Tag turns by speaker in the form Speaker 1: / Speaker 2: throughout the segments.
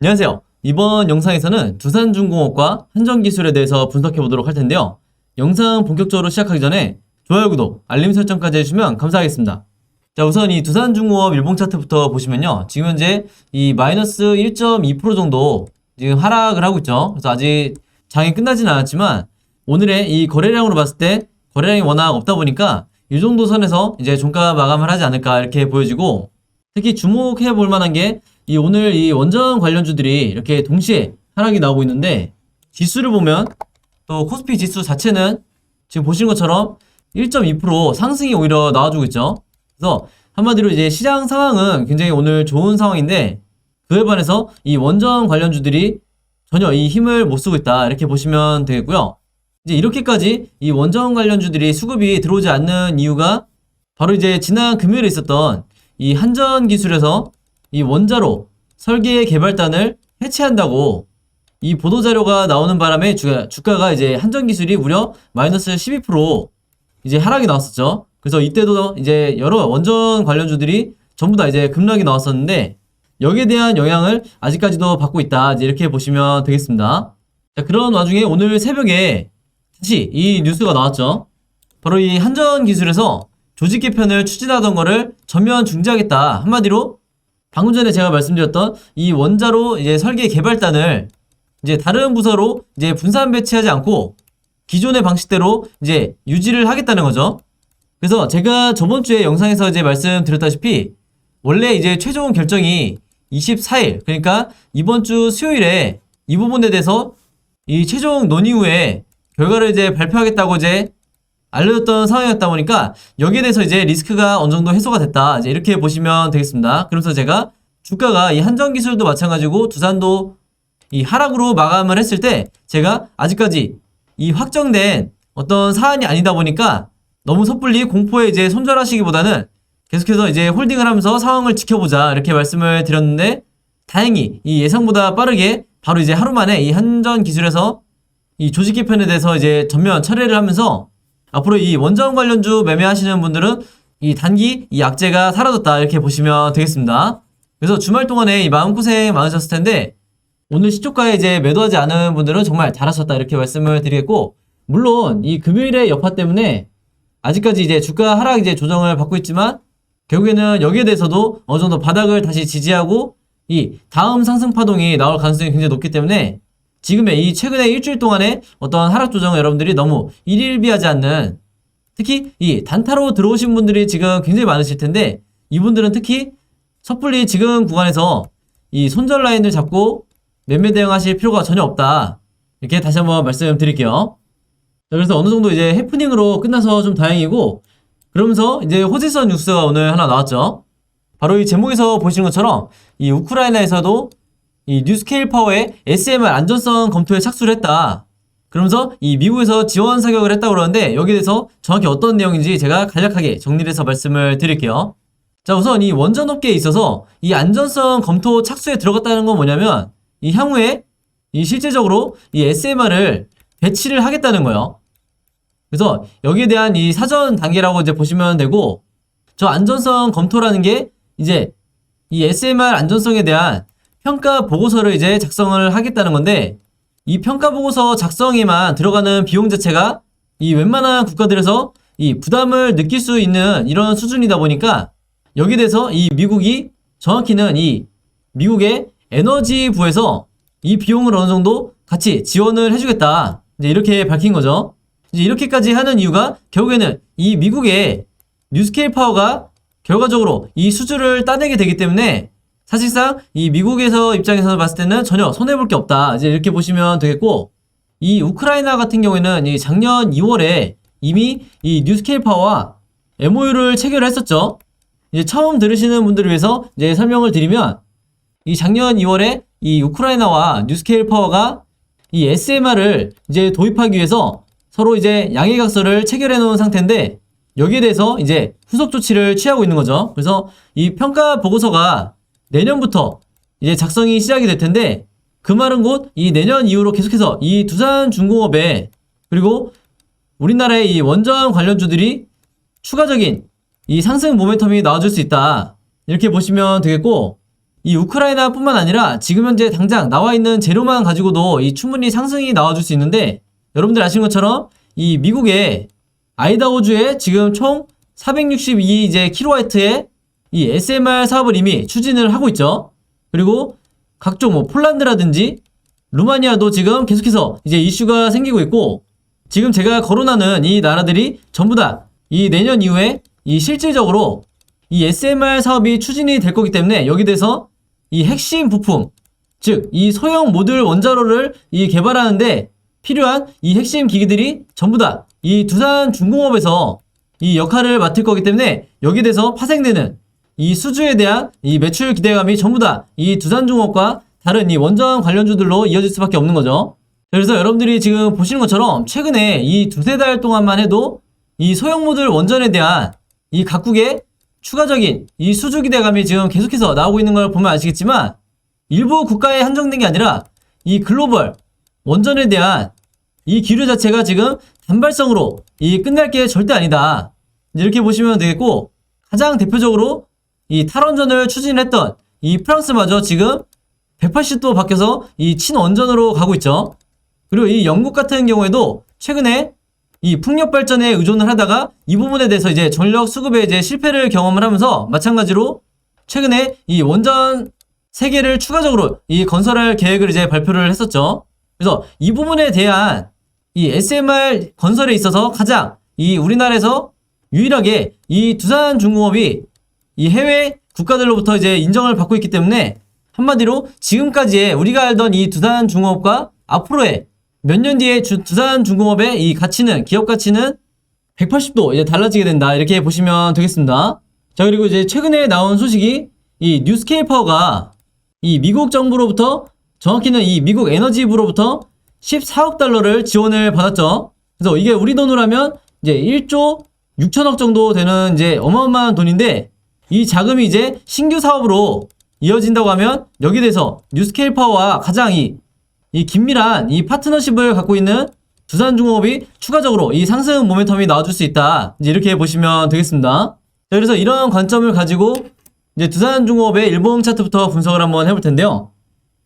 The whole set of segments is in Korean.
Speaker 1: 안녕하세요. 이번 영상에서는 두산중공업과 한전기술에 대해서 분석해 보도록 할 텐데요. 영상 본격적으로 시작하기 전에 좋아요, 구독, 알림 설정까지 해주시면 감사하겠습니다. 자, 우선 이 두산중공업 일봉 차트부터 보시면요. 지금 현재 이 마이너스 1.2% 정도 지금 하락을 하고 있죠. 그래서 아직 장이 끝나진 않았지만 오늘의 이 거래량으로 봤을 때 거래량이 워낙 없다 보니까 이 정도 선에서 이제 종가 마감을 하지 않을까 이렇게 보여지고, 특히 주목해 볼 만한 게 이 오늘 이 원전 관련주들이 이렇게 동시에 하락이 나오고 있는데, 지수를 보면 또 코스피 지수 자체는 지금 보시는 것처럼 1.2% 상승이 오히려 나와주고 있죠. 그래서 한마디로 이제 시장 상황은 굉장히 오늘 좋은 상황인데, 그에 반해서 이 원전 관련주들이 전혀 이 힘을 못 쓰고 있다 이렇게 보시면 되겠고요. 이제 이렇게까지 이 원전 관련주들이 수급이 들어오지 않는 이유가 바로 이제 지난 금요일에 있었던 이 한전기술에서 이 원자로 설계 개발단을 해체한다고 이 보도자료가 나오는 바람에 주가가 이제 한전기술이 무려 마이너스 12% 이제 하락이 나왔었죠. 그래서 이때도 이제 여러 원전 관련주들이 전부 다 이제 급락이 나왔었는데, 여기에 대한 영향을 아직까지도 받고 있다 이제 이렇게 보시면 되겠습니다. 자, 그런 와중에 오늘 새벽에 다시 이 뉴스가 나왔죠. 바로 이 한전기술에서 조직 개편을 추진하던 거를 전면 중지하겠다. 한마디로 방금 전에 제가 말씀드렸던 이 원자로 이제 설계 개발단을 이제 다른 부서로 이제 분산 배치하지 않고 기존의 방식대로 이제 유지를 하겠다는 거죠. 그래서 제가 저번 주에 영상에서 이제 말씀드렸다시피 원래 이제 최종 결정이 24일, 그러니까 이번 주 수요일에 이 부분에 대해서 이 최종 논의 후에 결과를 이제 발표하겠다고 이제 알려졌던 상황이었다 보니까 여기에 대해서 이제 리스크가 어느 정도 해소가 됐다 이제 이렇게 보시면 되겠습니다. 그러면서 제가 주가가 이 한전기술도 마찬가지고 두산도 이 하락으로 마감을 했을 때 제가 아직까지 이 확정된 어떤 사안이 아니다 보니까 너무 섣불리 공포에 이제 손절하시기보다는 계속해서 이제 홀딩을 하면서 상황을 지켜보자 이렇게 말씀을 드렸는데, 다행히 이 예상보다 빠르게 바로 이제 하루 만에 이 한전기술에서 이 조직 개편에 대해서 이제 전면 철회를 하면서 앞으로 이 원전 관련주 매매하시는 분들은 이 단기 이 악재가 사라졌다 이렇게 보시면 되겠습니다. 그래서 주말 동안에 이 마음고생 많으셨을 텐데 오늘 시초가에 이제 매도하지 않은 분들은 정말 잘하셨다 이렇게 말씀을 드리겠고, 물론 이 금요일의 여파 때문에 아직까지 이제 주가 하락 이제 조정을 받고 있지만 결국에는 여기에 대해서도 어느 정도 바닥을 다시 지지하고 이 다음 상승 파동이 나올 가능성이 굉장히 높기 때문에 지금의 이 최근의 일주일 동안의 어떤 하락 조정을 여러분들이 너무 일일비하지 않는, 특히 이 단타로 들어오신 분들이 지금 굉장히 많으실 텐데 이분들은 특히 섣불리 지금 구간에서 이 손절 라인을 잡고 매매 대응하실 필요가 전혀 없다 이렇게 다시 한번 말씀드릴게요. 자, 그래서 어느 정도 이제 해프닝으로 끝나서 좀 다행이고, 그러면서 이제 호재선 뉴스가 오늘 하나 나왔죠. 바로 이 제목에서 보시는 것처럼 이 우크라이나에서도 이 뉴스케일 파워의 SMR 안전성 검토에 착수를 했다. 그러면서 이 미국에서 지원 사격을 했다고 그러는데 여기에 대해서 정확히 어떤 내용인지 제가 간략하게 정리를 해서 말씀을 드릴게요. 자, 우선 이 원전업계에 있어서 이 안전성 검토 착수에 들어갔다는 건 뭐냐면 이 향후에 이 실제적으로 이 SMR을 배치를 하겠다는 거예요. 그래서 여기에 대한 이 사전 단계라고 이제 보시면 되고, 저 안전성 검토라는 게 이제 이 SMR 안전성에 대한 평가 보고서를 이제 작성을 하겠다는 건데, 이 평가 보고서 작성에만 들어가는 비용 자체가 이 웬만한 국가들에서 이 부담을 느낄 수 있는 이런 수준이다 보니까 여기에 대해서 이 미국이 정확히는 이 미국의 에너지부에서 이 비용을 어느 정도 같이 지원을 해주겠다 이제 이렇게 밝힌 거죠. 이제 이렇게까지 하는 이유가 결국에는 이 미국의 뉴스케일 파워가 결과적으로 이 수주를 따내게 되기 때문에 사실상 이 미국에서 입장에서 봤을 때는 전혀 손해볼 게 없다 이제 이렇게 보시면 되겠고, 이 우크라이나 같은 경우에는 이 작년 2월에 이미 이 뉴스케일 파워와 MOU를 체결을 했었죠. 이제 처음 들으시는 분들을 위해서 이제 설명을 드리면, 이 작년 2월에 이 우크라이나와 뉴스케일 파워가 이 SMR을 이제 도입하기 위해서 서로 이제 양해각서를 체결해 놓은 상태인데 여기에 대해서 이제 후속 조치를 취하고 있는 거죠. 그래서 이 평가 보고서가 내년부터 이제 작성이 시작이 될 텐데, 그 말은 곧 이 내년 이후로 계속해서 이 두산중공업에 그리고 우리나라의 이 원전 관련주들이 추가적인 이 상승 모멘텀이 나와줄 수 있다 이렇게 보시면 되겠고, 이 우크라이나뿐만 아니라 지금 현재 당장 나와 있는 재료만 가지고도 이 충분히 상승이 나와줄 수 있는데, 여러분들 아시는 것처럼 이 미국의 아이다호주에 지금 총 462 이제 킬로와트의 이 SMR 사업을 이미 추진을 하고 있죠. 그리고 각종 뭐 폴란드라든지 루마니아도 지금 계속해서 이제 이슈가 생기고 있고, 지금 제가 거론하는 이 나라들이 전부 다 이 내년 이후에 이 실질적으로 이 SMR 사업이 추진이 될 거기 때문에 여기 대해서 이 핵심 부품, 즉 이 소형 모듈 원자로를 이 개발하는데 필요한 이 핵심 기기들이 전부 다 이 두산중공업에서 이 역할을 맡을 거기 때문에 여기에 대해서 파생되는 이 수주에 대한 이 매출 기대감이 전부 다 이 두산중공업과 다른 이 원전 관련주들로 이어질 수밖에 없는 거죠. 그래서 여러분들이 지금 보시는 것처럼 최근에 이 두세 달 동안만 해도 이 소형 모듈 원전에 대한 이 각국의 추가적인 이 수주 기대감이 지금 계속해서 나오고 있는 걸 보면 아시겠지만, 일부 국가에 한정된 게 아니라 이 글로벌 원전에 대한 이 기류 자체가 지금 단발성으로 이 끝날 게 절대 아니다, 이렇게 보시면 되겠고, 가장 대표적으로 이 탈원전을 추진했던 이 프랑스마저 지금 180도 바뀌어서 이 친원전으로 가고 있죠. 그리고 이 영국 같은 경우에도 최근에 이 풍력 발전에 의존을 하다가 이 부분에 대해서 이제 전력 수급에 이제 실패를 경험을 하면서 마찬가지로 최근에 이 원전 3개를 추가적으로 이 건설할 계획을 이제 발표를 했었죠. 그래서 이 부분에 대한 이 SMR 건설에 있어서 가장 이 우리나라에서 유일하게 이 두산중공업이 이 해외 국가들로부터 이제 인정을 받고 있기 때문에, 한마디로 지금까지의 우리가 알던 이 두산중공업과 앞으로의 몇 년 뒤에 두산중공업의 이 가치는, 기업 가치는 180도 이제 달라지게 된다, 이렇게 보시면 되겠습니다. 자, 그리고 이제 최근에 나온 소식이 이 뉴스케일 파워가 이 미국 정부로부터, 정확히는 이 미국 에너지부로부터 14억 달러를 지원을 받았죠. 그래서 이게 우리 돈으로 하면 이제 1조 6천억 정도 되는 이제 어마어마한 돈인데, 이 자금이 이제 신규 사업으로 이어진다고 하면 여기에 대해서 뉴스케일 파워와 가장 이 긴밀한 이 파트너십을 갖고 있는 두산중공업이 추가적으로 이 상승 모멘텀이 나와줄 수 있다, 이제 이렇게 보시면 되겠습니다. 자, 그래서 이런 관점을 가지고 이제 두산중공업의 일봉 차트부터 분석을 한번 해볼 텐데요.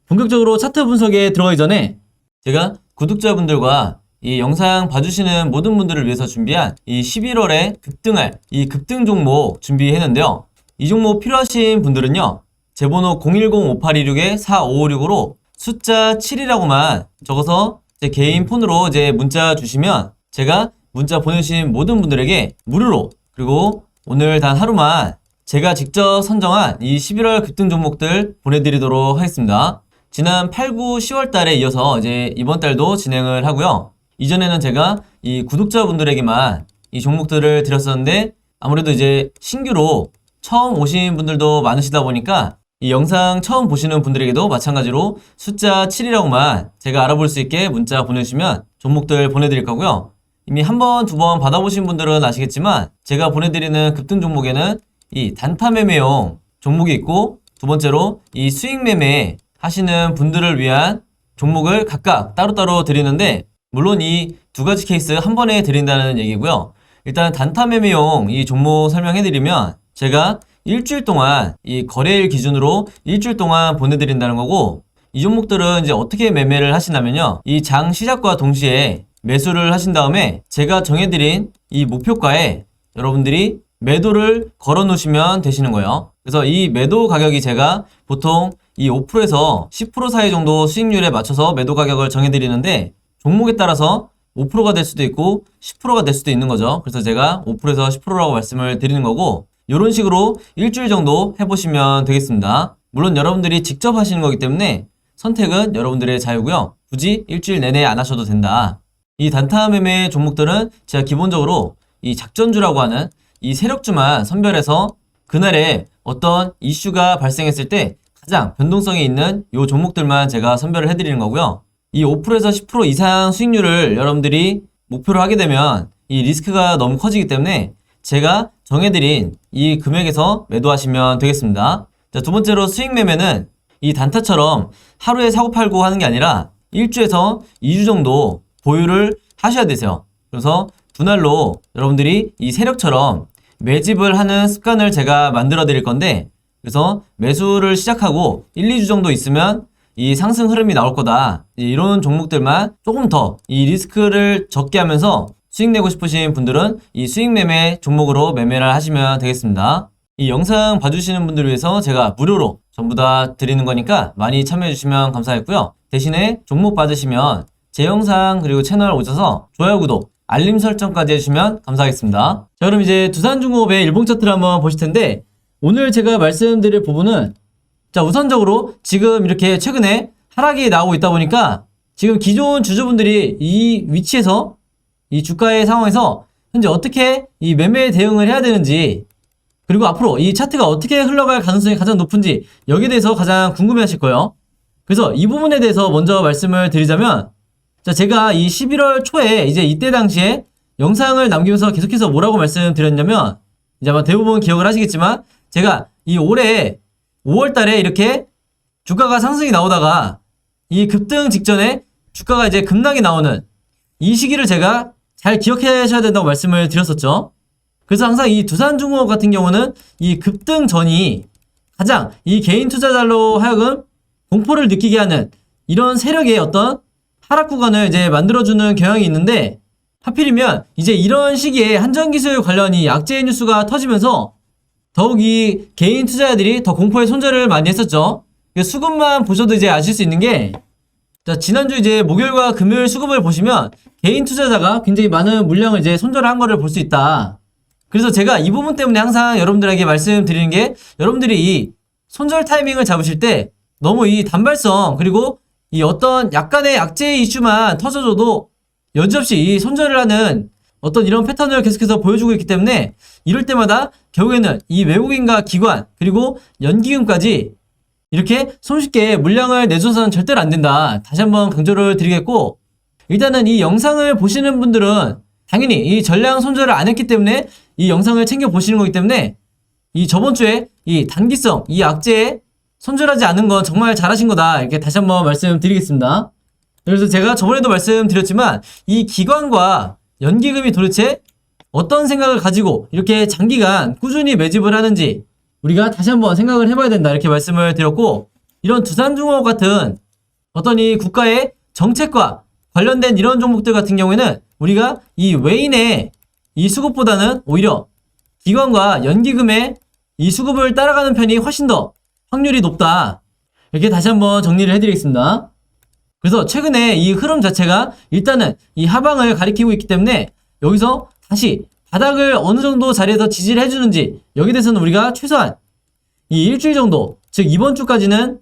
Speaker 1: 본격적으로 차트 분석에 들어가기 전에 제가 구독자분들과 이 영상 봐주시는 모든 분들을 위해서 준비한 이 11월에 급등할 이 급등 종목 준비했는데요. 이 종목 필요하신 분들은요, 제 번호 010-5826-4556으로 숫자 7이라고만 적어서 제 개인 폰으로 이제 문자 주시면 제가 문자 보내주신 모든 분들에게 무료로, 그리고 오늘 단 하루만 제가 직접 선정한 이 11월 급등 종목들 보내드리도록 하겠습니다. 지난 8, 9, 10월 달에 이어서 이제 이번 달도 진행을 하고요. 이전에는 제가 이 구독자분들에게만 이 종목들을 드렸었는데, 아무래도 이제 신규로 처음 오신 분들도 많으시다 보니까 이 영상 처음 보시는 분들에게도 마찬가지로 숫자 7이라고만 제가 알아볼 수 있게 문자 보내주시면 종목들 보내드릴 거고요. 이미 한 번, 두 번 받아보신 분들은 아시겠지만 제가 보내드리는 급등 종목에는 이 단타 매매용 종목이 있고, 두 번째로 이 수익 매매 하시는 분들을 위한 종목을 각각 따로따로 드리는데, 물론 이 두 가지 케이스 한 번에 드린다는 얘기고요. 일단 단타 매매용 이 종목 설명해드리면 제가 일주일 동안 이 거래일 기준으로 일주일 동안 보내드린다는 거고, 이 종목들은 이제 어떻게 매매를 하시냐면요, 이 장 시작과 동시에 매수를 하신 다음에 제가 정해드린 이 목표가에 여러분들이 매도를 걸어 놓으시면 되시는 거예요. 그래서 이 매도 가격이 제가 보통 이 5%에서 10% 사이 정도 수익률에 맞춰서 매도 가격을 정해드리는데, 종목에 따라서 5%가 될 수도 있고 10%가 될 수도 있는 거죠. 그래서 제가 5%에서 10%라고 말씀을 드리는 거고, 이런 식으로 일주일 정도 해보시면 되겠습니다. 물론 여러분들이 직접 하시는 거기 때문에 선택은 여러분들의 자유고요. 굳이 일주일 내내 안 하셔도 된다. 이 단타 매매 종목들은 제가 기본적으로 이 작전주라고 하는 이 세력주만 선별해서 그날에 어떤 이슈가 발생했을 때 가장 변동성이 있는 이 종목들만 제가 선별을 해드리는 거고요. 이 5%에서 10% 이상 수익률을 여러분들이 목표로 하게 되면 이 리스크가 너무 커지기 때문에 제가 정해드린 이 금액에서 매도하시면 되겠습니다. 자, 두 번째로 수익 매매는 이 단타처럼 하루에 사고 팔고 하는 게 아니라 1주에서 2주 정도 보유를 하셔야 되세요. 그래서 분할로 여러분들이 이 세력처럼 매집을 하는 습관을 제가 만들어 드릴 건데, 그래서 매수를 시작하고 1, 2주 정도 있으면 이 상승 흐름이 나올 거다. 이런 종목들만 조금 더 이 리스크를 적게 하면서 수익 내고 싶으신 분들은 이 수익 매매 종목으로 매매를 하시면 되겠습니다. 이 영상 봐주시는 분들을 위해서 제가 무료로 전부 다 드리는 거니까 많이 참여해 주시면 감사하겠고요. 대신에 종목 받으시면 제 영상 그리고 채널 오셔서 좋아요, 구독, 알림 설정까지 해주시면 감사하겠습니다. 자, 그럼 이제 두산중공업의 일봉 차트를 한번 보실 텐데, 오늘 제가 말씀드릴 부분은, 자, 우선적으로 지금 이렇게 최근에 하락이 나오고 있다 보니까 지금 기존 주주분들이 이 위치에서 이 주가의 상황에서 현재 어떻게 이 매매 대응을 해야 되는지, 그리고 앞으로 이 차트가 어떻게 흘러갈 가능성이 가장 높은지 여기에 대해서 가장 궁금해 하실 거예요. 그래서 이 부분에 대해서 먼저 말씀을 드리자면, 자, 제가 이 11월 초에 이제 이때 당시에 영상을 남기면서 계속해서 뭐라고 말씀드렸냐면, 이제 아마 대부분 기억을 하시겠지만, 제가 이 올해 5월 달에 이렇게 주가가 상승이 나오다가 이 급등 직전에 주가가 이제 급락이 나오는 이 시기를 제가 잘 기억하셔야 된다고 말씀을 드렸었죠. 그래서 항상 이 두산중공업 같은 경우는 이 급등 전이 가장 이 개인 투자자로 하여금 공포를 느끼게 하는 이런 세력의 어떤 하락 구간을 이제 만들어주는 경향이 있는데, 하필이면 이제 이런 시기에 한전기술 관련 이 악재 뉴스가 터지면서 더욱 이 개인 투자자들이 더 공포의 손절을 많이 했었죠. 수급만 보셔도 이제 아실 수 있는 게, 자, 지난주 이제 목요일과 금요일 수급을 보시면 개인 투자자가 굉장히 많은 물량을 이제 손절을 한 거를 볼 수 있다. 그래서 제가 이 부분 때문에 항상 여러분들에게 말씀드리는 게, 여러분들이 이 손절 타이밍을 잡으실 때 너무 이 단발성 그리고 이 어떤 약간의 악재 이슈만 터져줘도 여지없이 이 손절을 하는 어떤 이런 패턴을 계속해서 보여주고 있기 때문에, 이럴 때마다 결국에는 이 외국인과 기관 그리고 연기금까지 이렇게 손쉽게 물량을 내줘서는 절대로 안 된다. 다시 한번 강조를 드리겠고, 일단은 이 영상을 보시는 분들은 당연히 이 전량 손절을 안 했기 때문에 이 영상을 챙겨 보시는 거기 때문에, 이 저번 주에 이 단기성 이 악재에 손절하지 않은 건 정말 잘하신 거다. 이렇게 다시 한번 말씀드리겠습니다. 그래서 제가 저번에도 말씀드렸지만, 이 기관과 연기금이 도대체 어떤 생각을 가지고 이렇게 장기간 꾸준히 매집을 하는지 우리가 다시 한번 생각을 해봐야 된다. 이렇게 말씀을 드렸고, 이런 두산중공업 같은 어떤 이 국가의 정책과 관련된 이런 종목들 같은 경우에는 우리가 이 외인의 이 수급보다는 오히려 기관과 연기금의 이 수급을 따라가는 편이 훨씬 더 확률이 높다. 이렇게 다시 한번 정리를 해드리겠습니다. 그래서 최근에 이 흐름 자체가 일단은 이 하방을 가리키고 있기 때문에, 여기서 다시 바닥을 어느 정도 자리에서 지지를 해주는지 여기에 대해서는 우리가 최소한 이 일주일 정도, 즉 이번 주까지는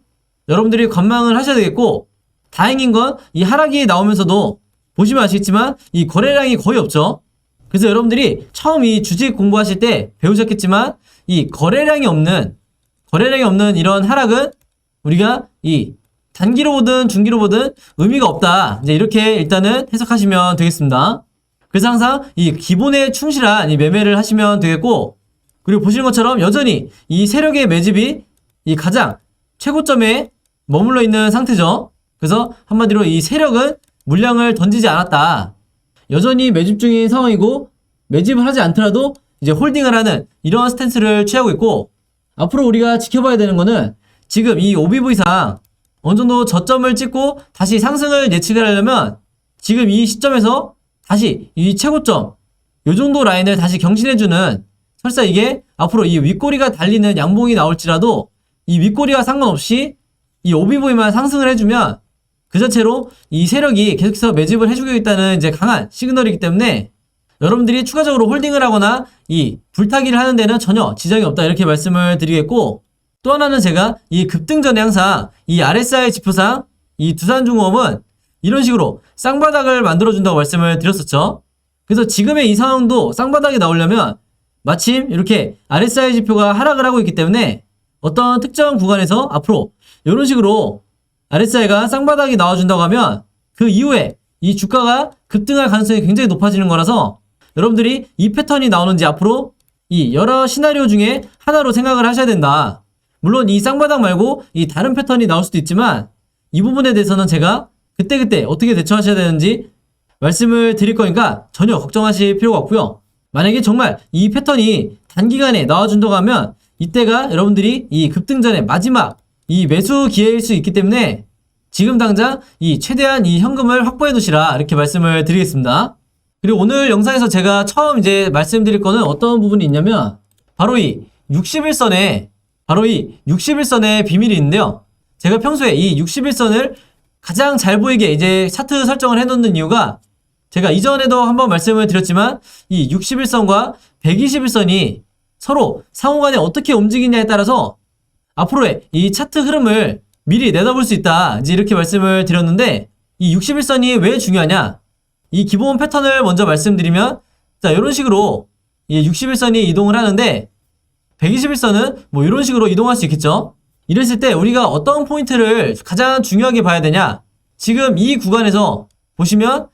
Speaker 1: 여러분들이 관망을 하셔야 되겠고, 다행인 건 이 하락이 나오면서도 보시면 아시겠지만 이 거래량이 거의 없죠. 그래서 여러분들이 처음 이 주식 공부하실 때 배우셨겠지만, 이 거래량이 없는 이런 하락은 우리가 이 단기로 보든 중기로 보든 의미가 없다. 이제 이렇게 일단은 해석하시면 되겠습니다. 그래서 항상 이 기본에 충실한 이 매매를 하시면 되겠고, 그리고 보시는 것처럼 여전히 이 세력의 매집이 이 가장 최고점에 머물러 있는 상태죠. 그래서 한마디로 이 세력은 물량을 던지지 않았다. 여전히 매집 중인 상황이고, 매집을 하지 않더라도 이제 홀딩을 하는 이런 스탠스를 취하고 있고, 앞으로 우리가 지켜봐야 되는 거는 지금 이 OBV상 어느 정도 저점을 찍고 다시 상승을 예측을 하려면 지금 이 시점에서 다시 이 최고점 요 정도 라인을 다시 경신해주는, 설사 이게 앞으로 이 윗꼬리가 달리는 양봉이 나올지라도 이 윗꼬리와 상관없이 이 OBV만 상승을 해주면 그 자체로 이 세력이 계속해서 매집을 해주고 있다는 이제 강한 시그널이기 때문에, 여러분들이 추가적으로 홀딩을 하거나 이 불타기를 하는 데는 전혀 지장이 없다. 이렇게 말씀을 드리겠고, 또 하나는 제가 이 급등 전에 항상 이 RSI 지표상 이 두산중공업은 이런 식으로 쌍바닥을 만들어준다고 말씀을 드렸었죠. 그래서 지금의 이 상황도 쌍바닥이 나오려면 마침 이렇게 RSI 지표가 하락을 하고 있기 때문에, 어떤 특정 구간에서 앞으로 이런 식으로 RSI가 쌍바닥이 나와준다고 하면 그 이후에 이 주가가 급등할 가능성이 굉장히 높아지는 거라서, 여러분들이 이 패턴이 나오는지 앞으로 이 여러 시나리오 중에 하나로 생각을 하셔야 된다. 물론 이 쌍바닥 말고 이 다른 패턴이 나올 수도 있지만, 이 부분에 대해서는 제가 그때그때 어떻게 대처하셔야 되는지 말씀을 드릴 거니까 전혀 걱정하실 필요가 없고요. 만약에 정말 이 패턴이 단기간에 나와준다고 하면 이때가 여러분들이 이 급등전의 마지막 이 매수 기회일 수 있기 때문에 지금 당장 이 최대한 이 현금을 확보해 두시라 이렇게 말씀을 드리겠습니다. 그리고 오늘 영상에서 제가 처음 이제 말씀드릴 거는 어떤 부분이 있냐면 바로 이 61선의 비밀이 있는데요. 제가 평소에 이 61선을 가장 잘 보이게 이제 차트 설정을 해놓는 이유가 제가 이전에도 한번 말씀을 드렸지만 이 61선과 121선이 서로 상호간에 어떻게 움직이냐에 따라서 앞으로의 이 차트 흐름을 미리 내다볼 수 있다 이제 이렇게 말씀을 드렸는데 이 61선이 왜 중요하냐, 이 기본 패턴을 먼저 말씀드리면 자 이런 식으로 이 61선이 이동을 하는데 121선은 뭐 이런 식으로 이동할 수 있겠죠. 이랬을 때 우리가 어떤 포인트를 가장 중요하게 봐야 되냐, 지금 이 구간에서 보시면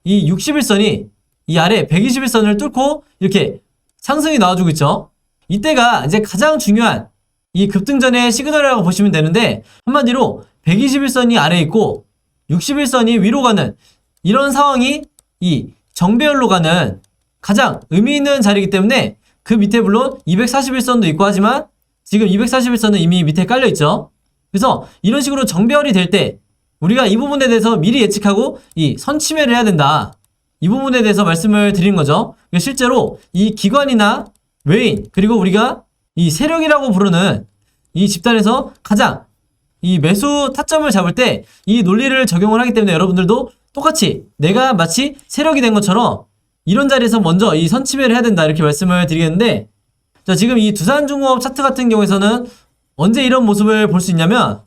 Speaker 1: 이 61선이 이 아래 121선을 뚫고 이렇게 상승이 나와주고 있죠. 이때가 이제 가장 중요한 이 급등전의 시그널이라고 보시면 되는데 한마디로 121선이 아래에 있고 61선이 위로 가는 이런 상황이 이 정배열로 가는 가장 의미 있는 자리이기 때문에 그 밑에 물론 241선도 있고 하지만 지금 241선은 이미 밑에 깔려 있죠. 그래서 이런 식으로 정배열이 될 때 우리가 이 부분에 대해서 미리 예측하고 이 선침해를 해야 된다. 이 부분에 대해서 말씀을 드린 거죠. 실제로 이 기관이나 외인 그리고 우리가 이 세력이라고 부르는 이 집단에서 가장 이 매수 타점을 잡을 때 이 논리를 적용을 하기 때문에 여러분들도 똑같이 내가 마치 세력이 된 것처럼 이런 자리에서 먼저 이 선침해를 해야 된다 이렇게 말씀을 드리겠는데, 자 지금 이 두산중공업 차트 같은 경우에서는 언제 이런 모습을 볼 수 있냐면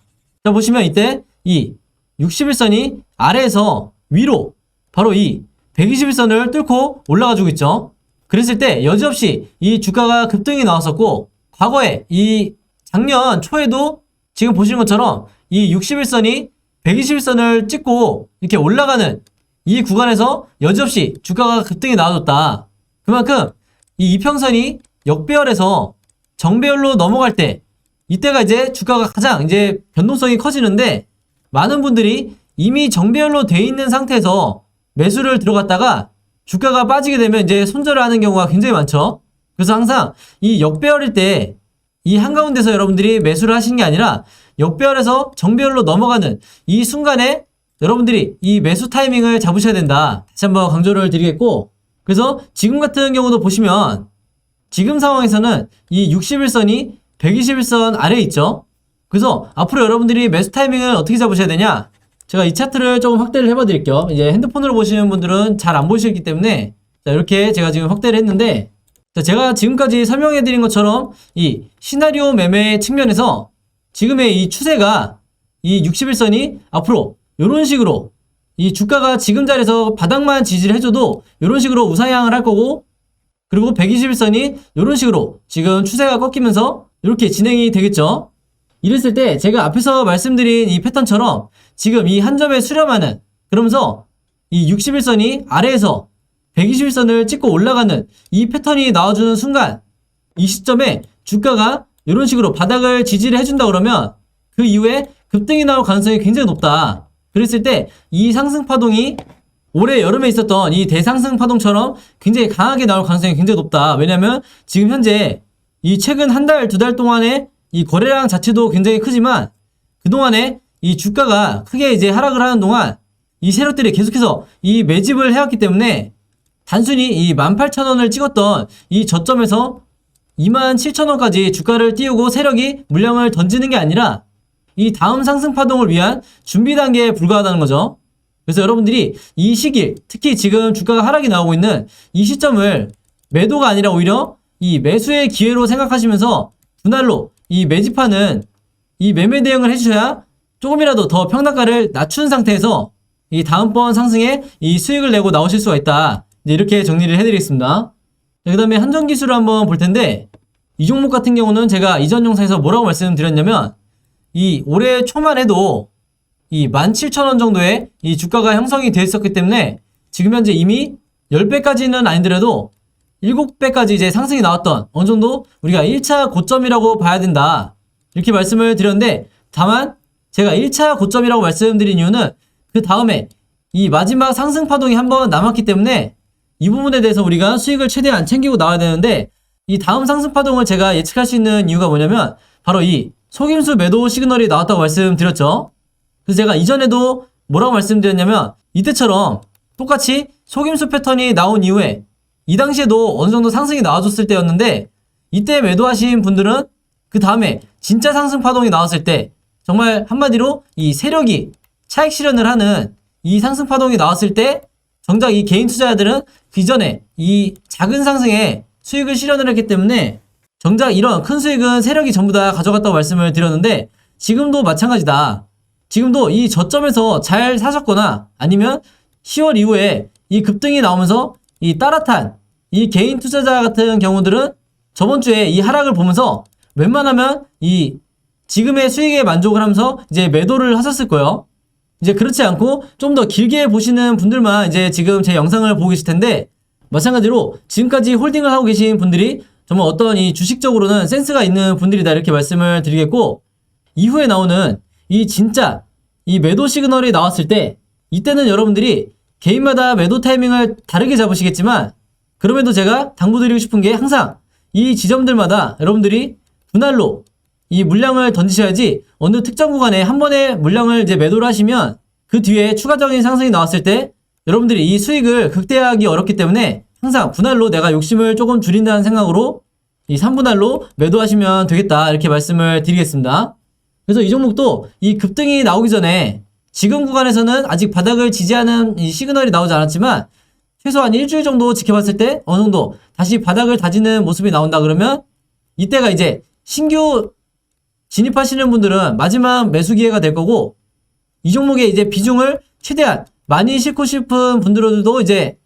Speaker 1: 자 보시면 이때 이 61선이 아래에서 위로 바로 이 121선을 뚫고 올라가주고 있죠. 그랬을 때 여지없이 이 주가가 급등이 나왔었고 과거에 이 작년 초에도 지금 보시는 것처럼 이 61선이 121선을 찍고 이렇게 올라가는 이 구간에서 여지없이 주가가 급등이 나와줬다. 그만큼 이 이평선이 역배열에서 정배열로 넘어갈 때 이때가 이제 주가가 가장 이제 변동성이 커지는데 많은 분들이 이미 정배열로 돼 있는 상태에서 매수를 들어갔다가 주가가 빠지게 되면 이제 손절을 하는 경우가 굉장히 많죠. 그래서 항상 이 역배열일 때 이 한가운데서 여러분들이 매수를 하시는 게 아니라 역배열에서 정배열로 넘어가는 이 순간에 여러분들이 이 매수 타이밍을 잡으셔야 된다. 다시 한번 강조를 드리겠고, 그래서 지금 같은 경우도 보시면 지금 상황에서는 이 61선이 121선 아래에 있죠. 그래서 앞으로 여러분들이 매수 타이밍을 어떻게 잡으셔야 되냐, 제가 이 차트를 조금 확대를 해봐 드릴게요. 이제 핸드폰으로 보시는 분들은 잘 안 보시기 때문에 자 이렇게 제가 지금 확대를 했는데, 자 제가 지금까지 설명해 드린 것처럼 이 시나리오 매매 측면에서 지금의 이 추세가 이 61선이 앞으로 이런 식으로 이 주가가 지금 자리에서 바닥만 지지를 해줘도 이런 식으로 우상향을 할 거고, 그리고 121선이 이런 식으로 지금 추세가 꺾이면서 이렇게 진행이 되겠죠. 이랬을 때 제가 앞에서 말씀드린 이 패턴처럼 지금 이 한 점에 수렴하는, 그러면서 이 61선이 아래에서 121선을 찍고 올라가는 이 패턴이 나와주는 순간 이 시점에 주가가 이런 식으로 바닥을 지지를 해준다 그러면 그 이후에 급등이 나올 가능성이 굉장히 높다. 그랬을 때 이 상승 파동이 올해 여름에 있었던 이 대상승 파동처럼 굉장히 강하게 나올 가능성이 굉장히 높다. 왜냐면 지금 현재 이 최근 한 달, 두 달 동안에 이 거래량 자체도 굉장히 크지만 그동안에 이 주가가 크게 이제 하락을 하는 동안 이 세력들이 계속해서 이 매집을 해왔기 때문에 단순히 이 18,000원을 찍었던 이 저점에서 27,000원까지 주가를 띄우고 세력이 물량을 던지는 게 아니라 이 다음 상승 파동을 위한 준비 단계에 불과하다는 거죠. 그래서 여러분들이 이 시기, 특히 지금 주가가 하락이 나오고 있는 이 시점을 매도가 아니라 오히려 이 매수의 기회로 생각하시면서 분할로 이 매집하는 이 매매 대응을 해주셔야 조금이라도 더 평단가를 낮춘 상태에서 이 다음번 상승에 이 수익을 내고 나오실 수가 있다. 이렇게 정리를 해드리겠습니다. 그 다음에 한전기술을 한번 볼 텐데, 이 종목 같은 경우는 제가 이전 영상에서 뭐라고 말씀드렸냐면 이 올해 초만 해도 이 17,000원 정도의 이 주가가 형성이 되어 있었기 때문에 지금 현재 이미 10배까지는 아니더라도 7배까지 이제 상승이 나왔던 어느 정도 우리가 1차 고점이라고 봐야 된다. 이렇게 말씀을 드렸는데, 다만 제가 1차 고점이라고 말씀드린 이유는 그 다음에 이 마지막 상승 파동이 한번 남았기 때문에 이 부분에 대해서 우리가 수익을 최대한 챙기고 나와야 되는데, 이 다음 상승 파동을 제가 예측할 수 있는 이유가 뭐냐면 바로 이 속임수 매도 시그널이 나왔다고 말씀드렸죠. 그래서 제가 이전에도 뭐라고 말씀드렸냐면 이때처럼 똑같이 속임수 패턴이 나온 이후에 이 당시에도 어느 정도 상승이 나와줬을 때였는데 이때 매도하신 분들은 그 다음에 진짜 상승 파동이 나왔을 때 정말 한마디로 이 세력이 차익 실현을 하는 이 상승 파동이 나왔을 때 정작 이 개인 투자자들은 그 이전에 이 작은 상승에 수익을 실현을 했기 때문에 정작 이런 큰 수익은 세력이 전부 다 가져갔다고 말씀을 드렸는데 지금도 마찬가지다. 지금도 이 저점에서 잘 사셨거나 아니면 10월 이후에 이 급등이 나오면서 이 따뜻한 이 개인 투자자 같은 경우들은 저번 주에 이 하락을 보면서 웬만하면 이 지금의 수익에 만족을 하면서 이제 매도를 하셨을 거예요. 이제 그렇지 않고 좀 더 길게 보시는 분들만 이제 지금 제 영상을 보고 계실 텐데 마찬가지로 지금까지 홀딩을 하고 계신 분들이 정말 어떤 이 주식적으로는 센스가 있는 분들이다 이렇게 말씀을 드리겠고 이후에 나오는 이 진짜 이 매도 시그널이 나왔을 때 이때는 여러분들이 개인마다 매도 타이밍을 다르게 잡으시겠지만 그럼에도 제가 당부드리고 싶은 게 항상 이 지점들마다 여러분들이 분할로 이 물량을 던지셔야지 어느 특정 구간에 한 번에 물량을 이제 매도를 하시면 그 뒤에 추가적인 상승이 나왔을 때 여러분들이 이 수익을 극대화하기 어렵기 때문에 항상 분할로 내가 욕심을 조금 줄인다는 생각으로 이 3분할로 매도하시면 되겠다 이렇게 말씀을 드리겠습니다. 그래서 이 종목도 이 급등이 나오기 전에 지금 구간에서는 아직 바닥을 지지하는 이 시그널이 나오지 않았지만 최소한 일주일 정도 지켜봤을 때 어느 정도 다시 바닥을 다지는 모습이 나온다 그러면 이때가 이제 신규 진입하시는 분들은 마지막 매수 기회가 될 거고 이 종목의 이제 비중을 최대한 많이 싣고 싶은 분들도 이제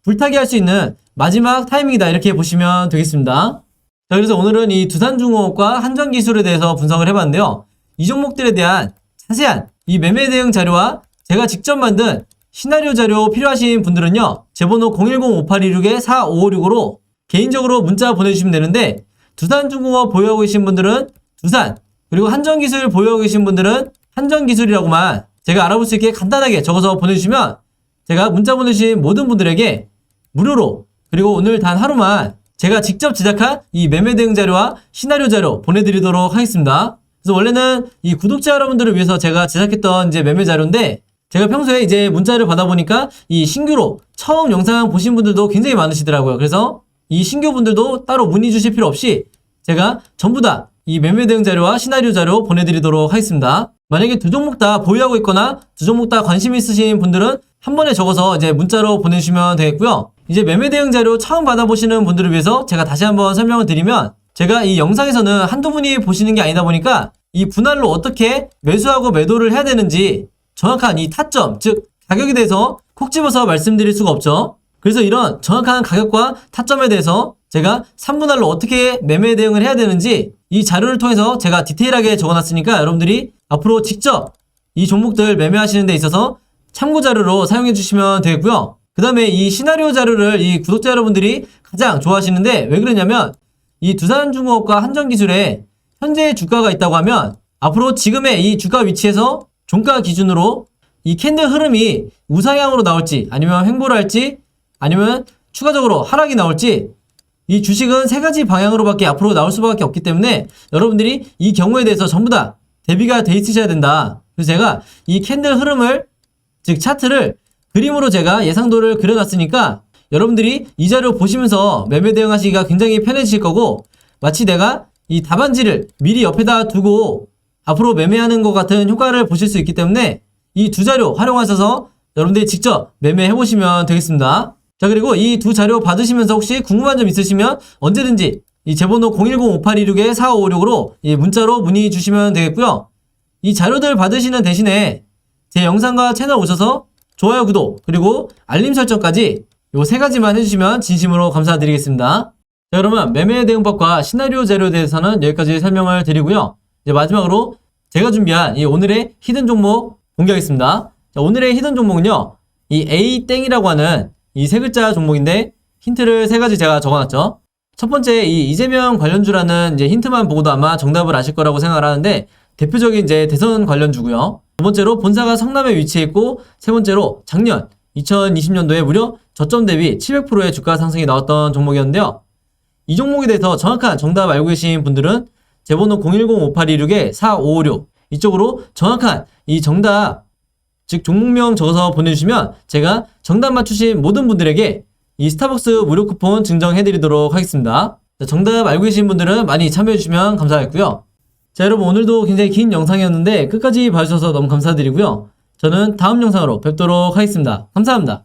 Speaker 1: 불타기 할 수 있는 마지막 타이밍이다 이렇게 보시면 되겠습니다. 자, 그래서 오늘은 이 두산중공업과 한전기술에 대해서 분석을 해봤는데요. 이 종목들에 대한 자세한 이 매매 대응 자료와 제가 직접 만든 시나리오 자료 필요하신 분들은요. 제 번호 010-5826-4556으로 개인적으로 문자 보내주시면 되는데 두산중공업 보유하고 계신 분들은 두산 그리고 한전기술 보유하고 계신 분들은 한전기술이라고만 제가 알아볼 수 있게 간단하게 적어서 보내주시면 제가 문자 보내주신 모든 분들에게 무료로 그리고 오늘 단 하루만 제가 직접 제작한 이 매매 대응 자료와 시나리오 자료 보내드리도록 하겠습니다. 그래서 원래는 이 구독자 여러분들을 위해서 제가 제작했던 이제 매매 자료인데 제가 평소에 이제 문자를 받아보니까 이 신규로 처음 영상 보신 분들도 굉장히 많으시더라고요. 그래서 이 신규 분들도 따로 문의 주실 필요 없이 제가 전부 다 이 매매 대응 자료와 시나리오 자료 보내드리도록 하겠습니다. 만약에 두 종목 다 보유하고 있거나 두 종목 다 관심 있으신 분들은 한 번에 적어서 이제 문자로 보내주시면 되겠고요. 이제 매매 대응 자료 처음 받아보시는 분들을 위해서 제가 다시 한번 설명을 드리면 제가 이 영상에서는 한두 분이 보시는 게 아니다 보니까 이 분할로 어떻게 매수하고 매도를 해야 되는지 정확한 이 타점, 즉 가격에 대해서 콕 집어서 말씀드릴 수가 없죠. 그래서 이런 정확한 가격과 타점에 대해서 제가 3분할로 어떻게 매매 대응을 해야 되는지 이 자료를 통해서 제가 디테일하게 적어놨으니까 여러분들이 앞으로 직접 이 종목들 매매하시는 데 있어서 참고 자료로 사용해 주시면 되겠고요. 그 다음에 이 시나리오 자료를 이 구독자 여러분들이 가장 좋아하시는데 왜 그러냐면 이 두산중공업과 한전기술에 현재 주가가 있다고 하면 앞으로 지금의 이 주가 위치에서 종가 기준으로 이 캔들 흐름이 우상향으로 나올지 아니면 횡보를 할지 아니면 추가적으로 하락이 나올지 이 주식은 세 가지 방향으로밖에 앞으로 나올 수밖에 없기 때문에 여러분들이 이 경우에 대해서 전부 다 대비가 돼 있으셔야 된다. 그래서 제가 이 캔들 흐름을 즉 차트를 그림으로 제가 예상도를 그려놨으니까 여러분들이 이 자료 보시면서 매매 대응하시기가 굉장히 편해지실 거고 마치 내가 이 답안지를 미리 옆에다 두고 앞으로 매매하는 것 같은 효과를 보실 수 있기 때문에 이 두 자료 활용하셔서 여러분들이 직접 매매해 보시면 되겠습니다. 자, 그리고 이 두 자료 받으시면서 혹시 궁금한 점 있으시면 언제든지 이 제 번호 010-5826-4556으로 문자로 문의 주시면 되겠고요. 이 자료들 받으시는 대신에 제 영상과 채널 오셔서 좋아요, 구독, 그리고 알림 설정까지 요 세 가지만 해주시면 진심으로 감사드리겠습니다. 자, 그러면 매매 대응법과 시나리오 자료에 대해서는 여기까지 설명을 드리고요. 이제 마지막으로 제가 준비한 이 오늘의 히든 종목 공개하겠습니다. 자, 오늘의 히든 종목은요. 이 A땡이라고 하는 이 세 글자 종목인데 힌트를 세 가지 제가 적어놨죠. 첫 번째 이 이재명 관련주라는 이제 힌트만 보고도 아마 정답을 아실 거라고 생각을 하는데 대표적인 이제 대선 관련주고요. 두 번째로 본사가 성남에 위치해 있고 세 번째로 작년 2020년도에 무려 저점 대비 700%의 주가 상승이 나왔던 종목이었는데요. 이 종목에 대해서 정확한 정답 알고 계신 분들은 제 번호 010-5826-4556 이쪽으로 정확한 이 정답, 즉 종목명 적어서 보내주시면 제가 정답 맞추신 모든 분들에게 이 스타벅스 무료 쿠폰 증정해드리도록 하겠습니다. 자, 정답 알고 계신 분들은 많이 참여해주시면 감사하겠고요. 자, 여러분 오늘도 굉장히 긴 영상이었는데 끝까지 봐주셔서 너무 감사드리고요. 저는 다음 영상으로 뵙도록 하겠습니다. 감사합니다.